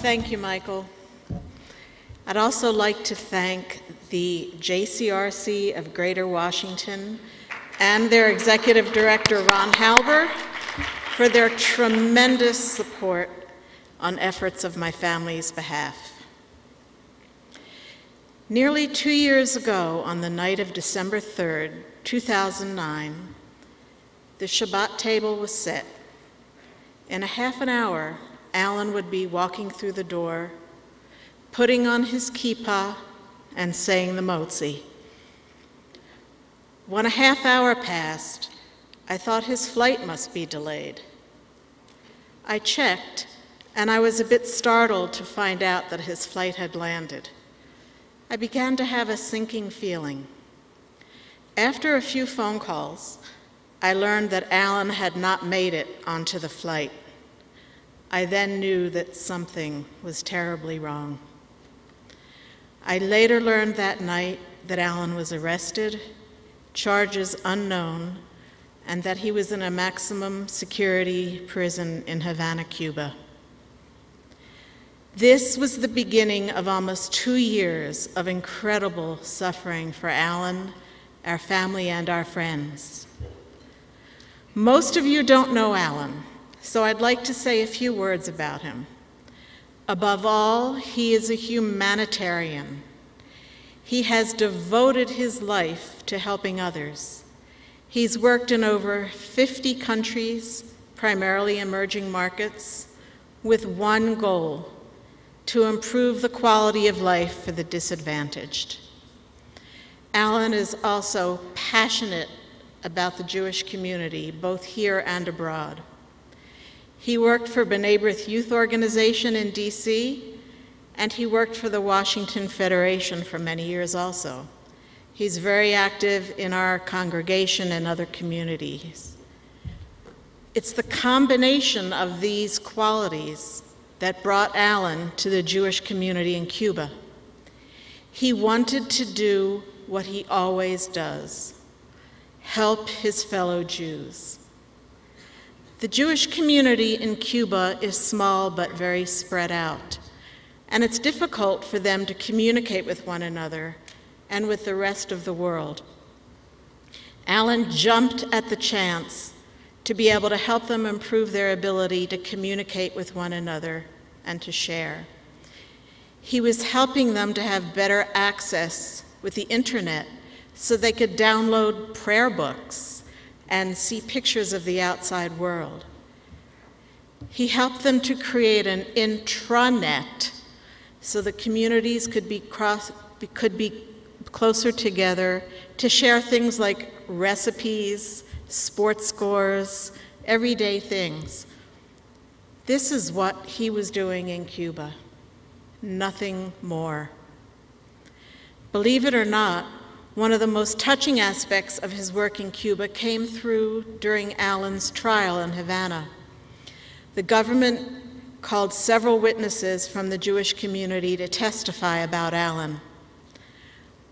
Thank you, Michael. I'd also like to thank the JCRC of Greater Washington and their Executive Director, Ron Halber, for their tremendous support on efforts of my family's behalf. Nearly 2 years ago, on the night of December 3rd, 2009, the Shabbat table was set. In a half an hour, Alan would be walking through the door, putting on his kippah and saying the motzi. When a half hour passed, I thought his flight must be delayed. I checked, and I was a bit startled to find out that his flight had landed. I began to have a sinking feeling. After a few phone calls, I learned that Alan had not made it onto the flight. I then knew that something was terribly wrong. I later learned that night that Alan was arrested, charges unknown, and that he was in a maximum security prison in Havana, Cuba. This was the beginning of almost 2 years of incredible suffering for Alan, our family, and our friends. Most of you don't know Alan, so I'd like to say a few words about him. Above all, he is a humanitarian. He has devoted his life to helping others. He's worked in over 50 countries, primarily emerging markets, with one goal: to improve the quality of life for the disadvantaged. Alan is also passionate about the Jewish community, both here and abroad. He worked for B'nai B'rith Youth Organization in DC, and he worked for the Washington Federation for many years also. He's very active in our congregation and other communities. It's the combination of these qualities that brought Alan to the Jewish community in Cuba. He wanted to do what he always does: help his fellow Jews. The Jewish community in Cuba is small but very spread out, and it's difficult for them to communicate with one another and with the rest of the world. Alan jumped at the chance to be able to help them improve their ability to communicate with one another and to share. He was helping them to have better access with the internet so they could download prayer books and see pictures of the outside world. He helped them to create an intranet so the communities could be closer together to share things like recipes, sports scores, everyday things. This is what he was doing in Cuba, nothing more. Believe it or not, one of the most touching aspects of his work in Cuba came through during Alan's trial in Havana. The government called several witnesses from the Jewish community to testify about Alan.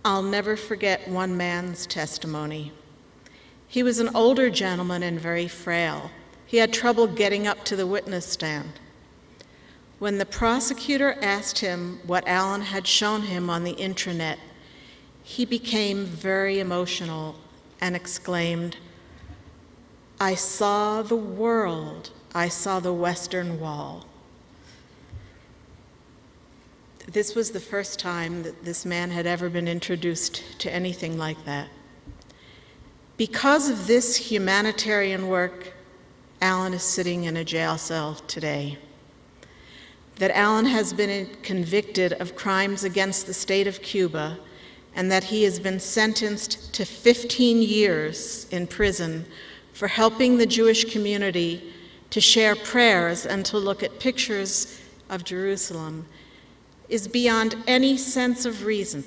I'll never forget one man's testimony. He was an older gentleman and very frail. He had trouble getting up to the witness stand. When the prosecutor asked him what Alan had shown him on the intranet, he became very emotional and exclaimed, "I saw the world. I saw the Western Wall." This was the first time that this man had ever been introduced to anything like that. Because of this humanitarian work, Alan is sitting in a jail cell today. That Alan has been convicted of crimes against the state of Cuba, and that he has been sentenced to 15 years in prison for helping the Jewish community to share prayers and to look at pictures of Jerusalem, is beyond any sense of reason.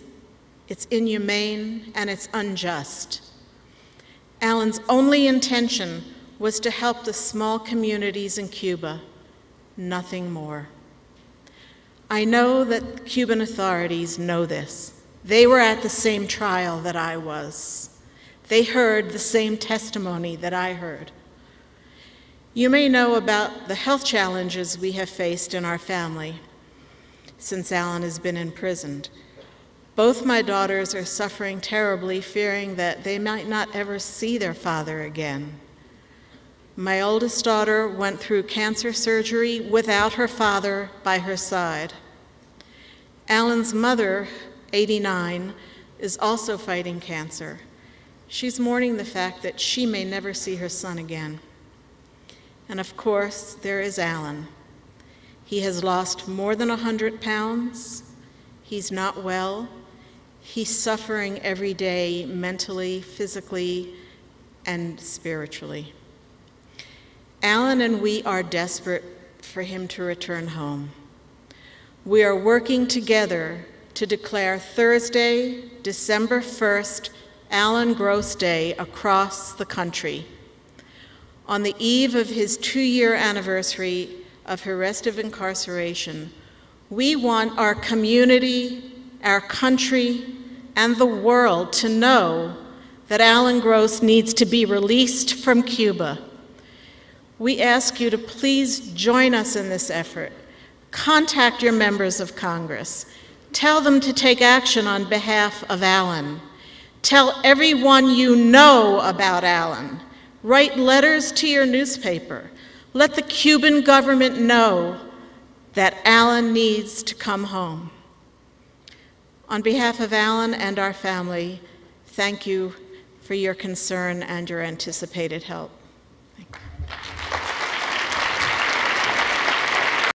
It's inhumane and it's unjust. Alan's only intention was to help the small communities in Cuba, nothing more. I know that Cuban authorities know this. They were at the same trial that I was. They heard the same testimony that I heard. You may know about the health challenges we have faced in our family. since Alan has been imprisoned. Both my daughters are suffering terribly, fearing that they might not ever see their father again. My oldest daughter went through cancer surgery without her father by her side. Alan's mother, 89, is also fighting cancer. She's mourning the fact that she may never see her son again. And of course, there is Alan. He has lost more than 100 pounds. He's not well. He's suffering every day, mentally, physically, and spiritually. Alan and we are desperate for him to return home. We are working together to declare Thursday, December 1st, Alan Gross Day across the country. On the eve of his 2-year anniversary of arrest of incarceration, we want our community, our country, and the world to know that Alan Gross needs to be released from Cuba. We ask you to please join us in this effort. Contact your members of Congress. Tell them to take action on behalf of Alan. Tell everyone you know about Alan. Write letters to your newspaper. Let the Cuban government know that Alan needs to come home. On behalf of Alan and our family, thank you for your concern and your anticipated help. Thank you.